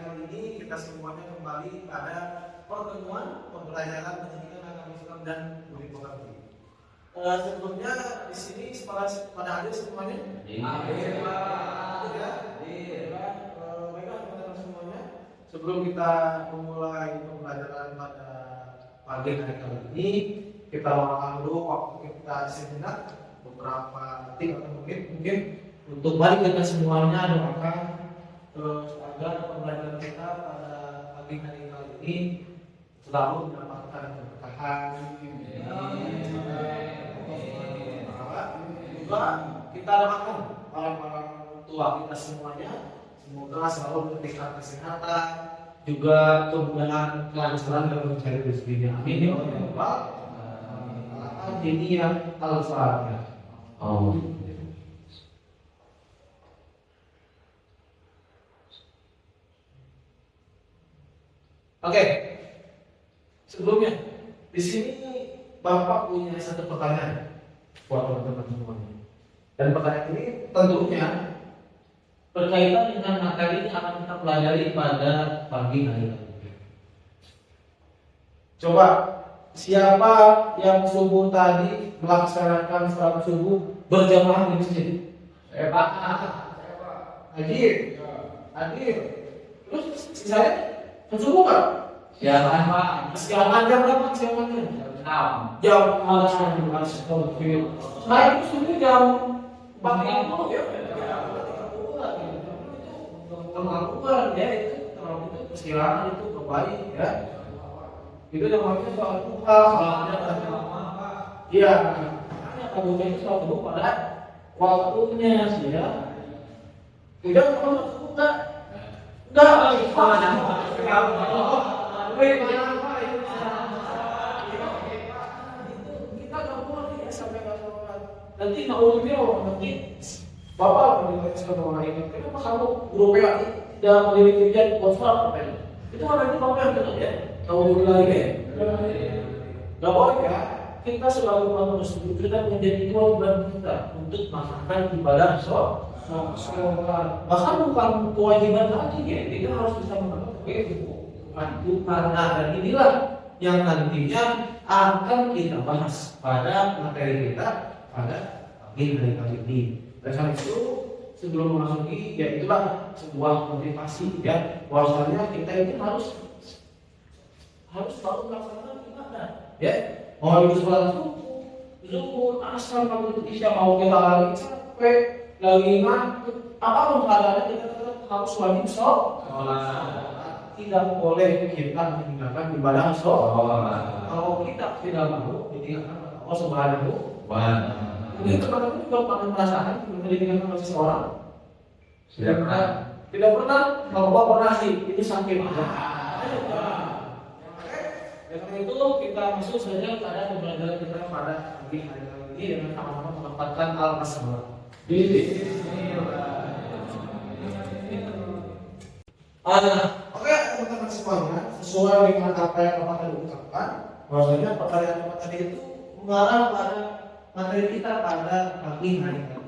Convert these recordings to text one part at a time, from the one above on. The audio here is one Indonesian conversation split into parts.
kali ini kita semuanya kembali pada pertemuan pembelajaran pendidikan agama Islam dan budi pekerti. Sebelumnya di sini pada hadir semuanya. Hadir ya. Baiklah teman-teman semuanya. Sebelum kita memulai pembelajaran pada pagi hari kali ini, kita luangkan dulu waktu kita sejenak beberapa detik atau mungkin untuk balik kita semuanya doakan agar pembelajaran kita pada pagi hari kali ini selalu mendapatkan keberkahan. Juga kita doakan para tua kita semuanya semoga selalu diberikan kesehatan, juga kemudahan kelancaran dalam mencari rezekinya. Amin ya Allah. Ini yang al-Fatihah. Oke. Sebelumnya di sini Bapak punya satu pertanyaan buat teman-teman semuanya. Dan pertanyaan ini tentunya berkaitan dengan materi yang akan kita pelajari pada pagi hari ini. Coba, siapa yang subuh tadi melaksanakan salat subuh berjamaah di masjid? Saya Pak. Hadir. Terus saya subuh nggak? Siaran Pak. Siaran jam berapa? Siarannya? Jam 6. Saya itu subuh jam 4.30 ya. Terlaluan ya, itu terlalu itu persilangan itu kembali ya. Itu namanya soal duha, soalnya iya, makanya kamu itu soal duha pada waktunya sih ya. Tidak kalau suka enggak kita nggak boleh ya sampai nggak sholat. Nanti nanti Bapak menilai sama orang ini, kenapa kamu guru PA tidak memiliki kerjaan buat sholat apa ini? Itu orang itu Bapak yang betul ya? Kamu bilang ya? Gak boleh ya? Kita selalu muslim kita menjadi kewajiban kita untuk melakukan ibadah sholat. Bahkan bukan kewajiban lagi ya, kita harus bisa melakukan itu. Karena dan inilah yang nantinya akan kita bahas pada materi kita pada pagi hari kali ini. Dan karena itu sebelum memasuki ya itulah sebuah motivasi ya bahwasanya kita ini harus selalu melaksanakan ibadah ya. Mau itu sholat subuh, zuhur, asar, maghrib, isya, mau kita lagi capek, lagi ngantuk, apapun keadaannya kita tetap harus wajib sholat. Tidak boleh kita meninggalkan ibadah sholat. Kalau kita tidak mau meninggalkan Allah Subhanahu wa Ta'ala. Mungkin teman-teman juga pernah merasakan pendidikan sama seseorang? Tidak pernah. Kalau Bapak pernah sih, itu sakit. Karena itu kita masuk saja pada pembelajaran kita pada pagi hari ini dengan sama-sama menempatkan al-masbah. Oke teman-teman semuanya, sesuai dengan apa yang Bapak tadi ucapkan, bahwasanya pertanyaan Bapak tadi itu mengarah pada materi kita pada pagi hari ini.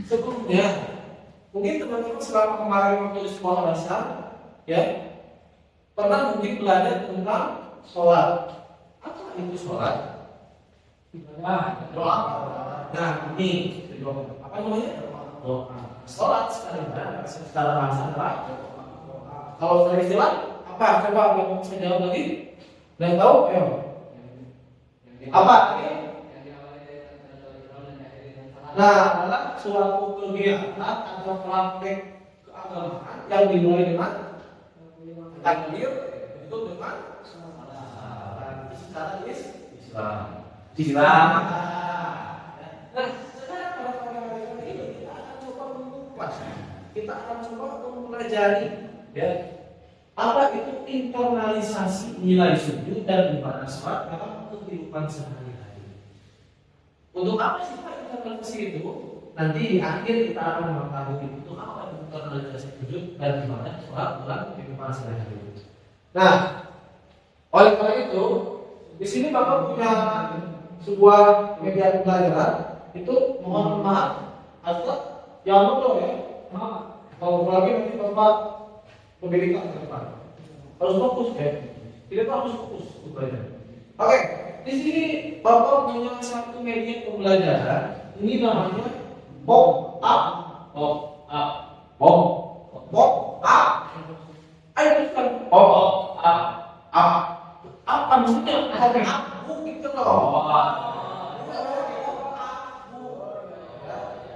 Sebelumnya, mungkin teman-teman selama kemarin waktu di sekolah dasar, ya, pernah mungkin belajar tentang sholat. Apa itu sholat? Doa. Nah, ini apa namanya? Doa. Sholat secara bahasa adalah. Kalau dari istilah apa? Coba yang saya jawab lagi. Dan tahu? Ayo. Apa? Nah, adalah suatu kegiatan atau praktek keagamaan yang dimulai dengan takbir itu dengan secara Islam. Nah, sekarang pada pagi hari ini kita akan coba mengupas, kita akan coba mempelajari ya apa itu internalisasi nilai sujud dan ibadah sholat dalam kehidupan sehari-hari. Untuk apa sih Pak internalisasi itu? Nanti di akhir kita akan mengetahui itu apa internalisasi sujud dan ibadah sholat dalam kehidupan sehari-hari. Nah, oleh karena itu, di sini Bapak punya sebuah media pembelajaran itu mohon maaf, atau jangan lupa ya, maaf. Kalau lagi nanti Bapak pendidikan ke depan. Harus fokus ya. Kita tuh harus fokus untuk belajar. Oke, di sini Bapak punya satu media pembelajaran. Ini namanya pop up, pop up, pop, pop up. Ayo teruskan pop up, up. Apa maksudnya? Up, gitu loh.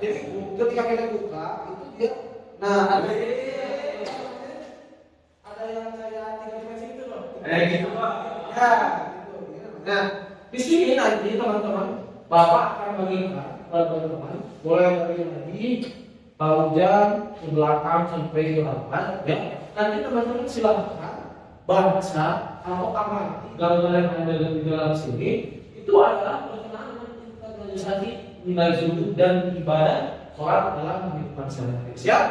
Jadi ketika kita buka itu dia, nah ada yang kayak 3 dimensi itu loh. Gitu Pak. Ya, gitu. Nah, di sini nanti teman-teman, Bapak akan bagikan kepada teman-teman, boleh dari lagi Paujan ke belakang sampai ke depan, ya. Nanti teman-teman silakan baca atau amati gambar yang ada di dalam sini. Itu adalah berkenaan dengan organisasi nilai sudut dan ibadah sholat dalam kehidupan sehari-hari. Siap?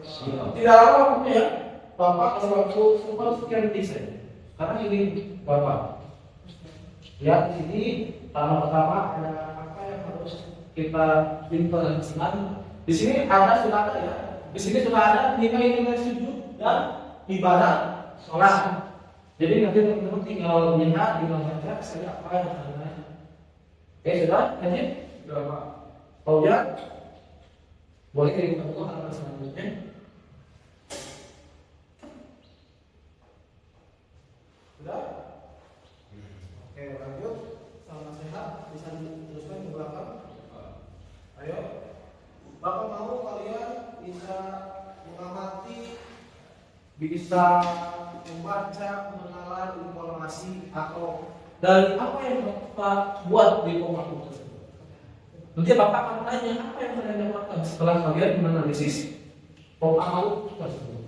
Siap. Tidak lama waktunya ya. Bapak kalau waktu super sekian detik saja. Karena ini Bapak. Ya, di sini pertama ada apa yang harus kita implementasikan. Di sini sudah ada ya. Di sini sudah ada nilai-nilai sujud dan ibadah sholat. Jadi nanti teman-teman tinggal lihat di baca saya apa yang ada. Oke, sudah? Lanjut. Sudah Pak. Oh ya? Boleh kita buka halaman selanjutnya. Sudah? Oke, lanjut. Salam sehat. Bisa diteruskan ke belakang. Ayo. Bapak mau kalian bisa mengamati, bisa membaca, mengenal informasi atau dari apa yang Bapak buat di pop-up tersebut. Nanti Bapak akan tanya apa yang kalian dapatkan setelah kalian menganalisis pop-up tersebut.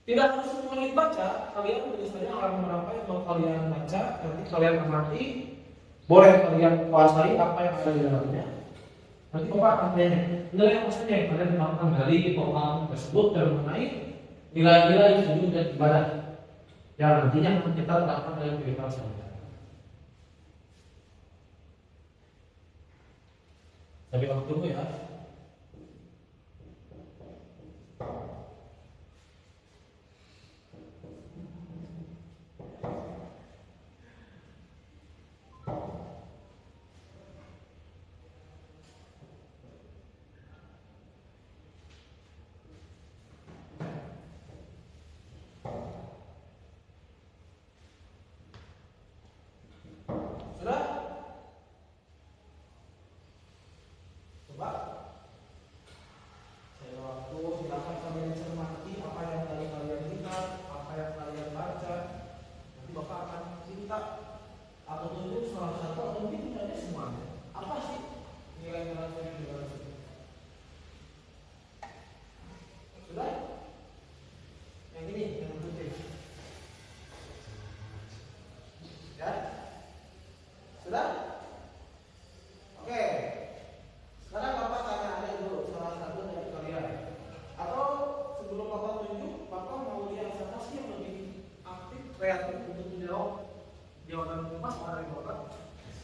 Tidak harus semuanya dibaca, kalian tulis saja halaman apa yang mau kalian baca, nanti kalian amati, boleh kalian kuasai apa yang ada di dalamnya. Nanti Bapak akan tanya nilai apa saja yang kalian dapatkan dari pop-up tersebut dan mengenai nilai-nilai sujud dan ibadah yang nantinya akan kita terapkan dalam kehidupan sehari-hari. Sampai waktu dulu ya. Sudah? Coba. Saya waktu silakan kalian cermati apa yang tadi kalian lihat, apa yang kalian baca. Nanti Bapak akan minta atau tunjuk salah satu atau mungkin tidak semuanya. Apa sih nilai-nilai yang di dalam situ? Sudah? Yang ini yang penting. Ya? Sudah? Oke. Sekarang Bapak tanya aja dulu salah satu dari kalian. Atau sebelum Bapak tunjuk, Bapak mau lihat siapa sih yang lebih aktif, kreatif untuk menjawab jawaban pas dari Bapak?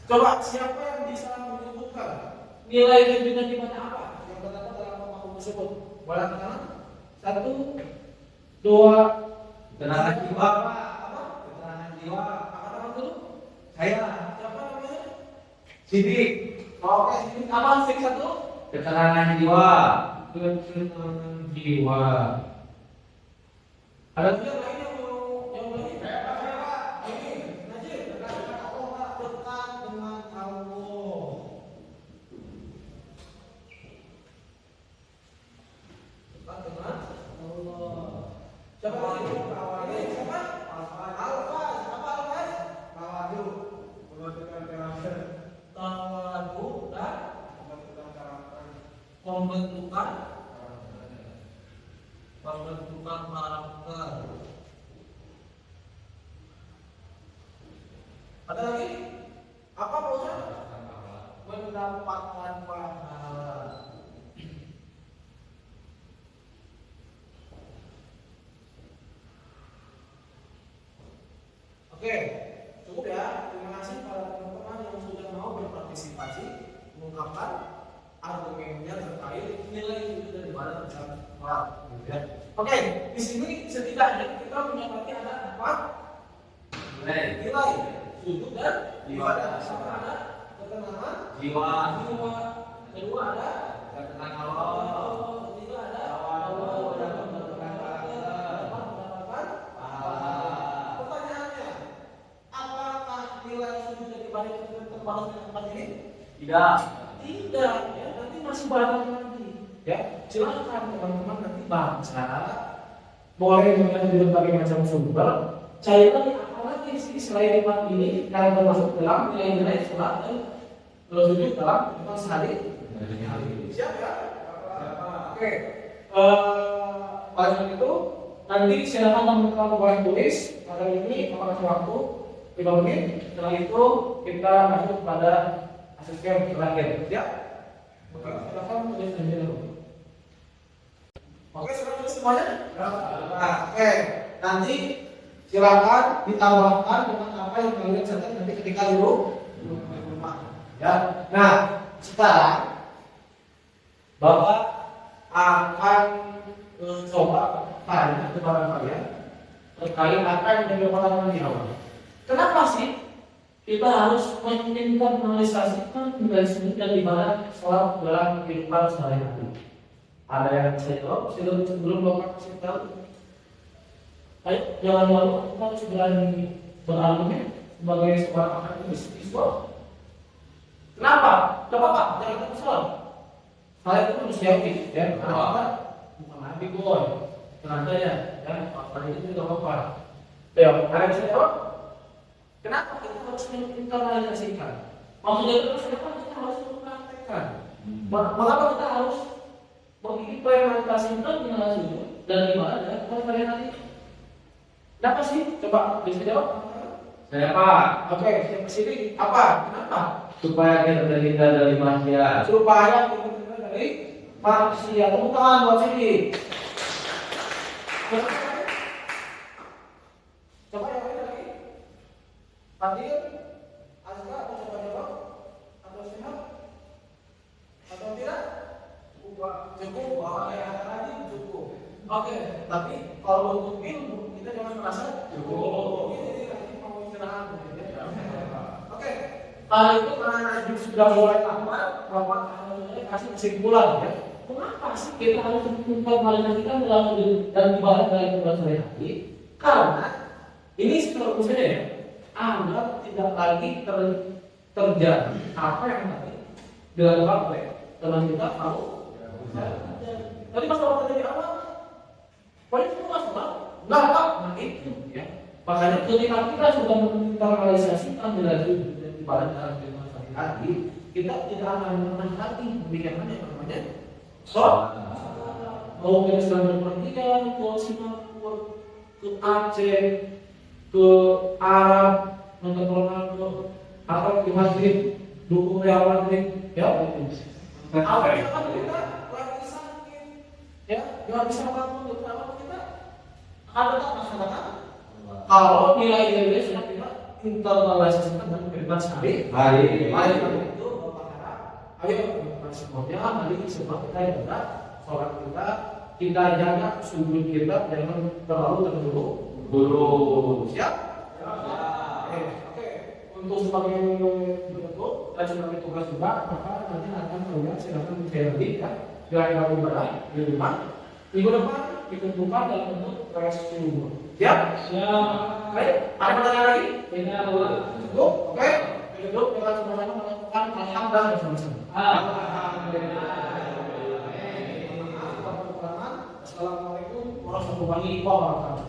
Coba siapa yang bisa menyebutkan nilai dan gimana apa yang terdapat dalam pemahaman tersebut? Boleh tangan? 1, 2, Keterangan jiwa, apa? keterangan jiwa. Angkat tangan dulu. Saya Siapa namanya? Sidik. Oke, sini apa? Sik 1. Keterangan jiwa. Ketenangan jiwa. Ada juga yang lain yang lain? Ini, Najib, dekat Allah, dekat dengan Allah. Dekat dengan Allah. Siapa lagi? Awalnya siapa? Alfaz. Apa Alfaz? Tawadu. Pembentukan karakter. Tawadu dan Pembentukan karakter. pembentukan karakter. Ada lagi? Apa Pak Ustaz? Mendapatkan pahala. Oke, cukup ya. Terima kasih para teman-teman yang sudah mau berpartisipasi mengungkapkan argumennya terkait nilai itu dan ibadah dalam sholat. Ya. Oke, di sini setidaknya kita menyepakati ada 4 nilai sujud dan ibadah. Sama ada ketenangan Jiwa. jiwa. Kedua ada Ketenangan Allah. ketiga ada Tawadhu dan pembentukan karakter. mendapatkan Pahala. pertanyaannya, apakah nilai sujud dan ibadah itu terbatas dengan 4 ini? Tidak. Tidak, ya nanti masih banyak lagi. Ya, silakan teman-teman nanti baca. Boleh dengan berbagai macam sumber. Cari lagi apa lagi sih selain 4 ini yang termasuk dalam nilai-nilai sholat dan sujud dalam ibadah sehari. Siap ya? Oke. Oleh karena itu, nanti silakan teman-teman boleh tulis pada ini apa kasih waktu 5 menit. Setelah itu kita masuk pada asesmen terakhir. Siap? Oke, silakan tulis aja dulu. Oke, sudah tulis semuanya? Nah, oke. Nanti silakan ditambahkan dengan apa yang kalian catat nanti ketika di rumah. Ya. Nah, sekarang Bapak akan coba tanya kepada kalian terkait apa yang menjadi pengalaman di awal. Kenapa sih kita harus menginternalisasikan nilai sujud dan ibadah sholat dalam kehidupan sehari-hari? Ada yang saya jawab sebelum Bapak kasih tahu? Ayo, jangan malu, kita harus berani berargumen sebagai seorang akademis siswa. Kenapa? Coba Pak, jangan kesal. Hal itu harus diakui, ya. Kenapa? Bukan nabi boy, tenang saja, ya. Pak itu tidak apa-apa. Ayo, ada yang bisa jawab? Kenapa kita harus menginternalisasikan? Maksudnya itu kenapa kita harus mempraktekkan? Mengapa kita harus mengimplementasikan nilai sujud dan ibadah pada hari-hari? Kenapa sih? Coba bisa jawab? Saya Pak. Oke, yang kesini apa? Kenapa? Supaya kita terhindar dari maksiat. Supaya kita terhindar dari maksiat. Tepuk tangan buat sini. Coba yang lain lagi. Hadir, Azra atau coba jawab? Atau sehat? Atau tidak? Cukup. Oke, ada lagi cukup. Oke, tapi kalau untuk ilmu kita jangan merasa cukup. Ini nanti mau istirahat. Oke, kalau itu karena Najib sudah mulai lama, Bapak kasih kesimpulan ya. Mengapa sih kita harus menginternalisasikan dalam dan ibadah dalam kehidupan sehari-hari? Karena ini seterusnya ya, agar tidak lagi terjadi apa yang tadi dilakukan oleh teman kita tahu. Tadi Mas Bapak tadi apa? Poin itu Mas Bapak? Enggak Pak, nah itu ya. Makanya ketika kita sudah menginternalisasikan nilai sujud dan ibadah dalam kehidupan sehari-hari, kita tidak akan pernah lagi memikirkan yang namanya sholat. Mau ke Islam berpergian, ke Singapura, ke Aceh, ke Arab, nonton Ronaldo, atau ke Madrid, dukung Real Madrid, ya. Apa yang akan kita lagi sakit, ya, nggak bisa bangun, nggak bisa apa kita akan tetap melaksanakan. Kalau nilai-nilai sudah kita internalisasikan dalam kehidupan sehari-hari, itu Bapak harap, ayo semuanya mari sebab kita jaga sholat kita jaga sujud kita jangan terlalu terburu-buru. Siap? Oke. Untuk sebagai bentuk dan sebagai tugas juga, maka nanti akan kalian silakan menjadi ya gaya ibadah di rumah. Minggu depan ditentukan dalam bentuk resume. Siap? Siap. Baik. Ada pertanyaan lagi? Tidak. Cukup? Oke. Cukup. Kita sama-sama melakukan alhamdulillah bersama-sama. Assalamualaikum warahmatullahi wabarakatuh.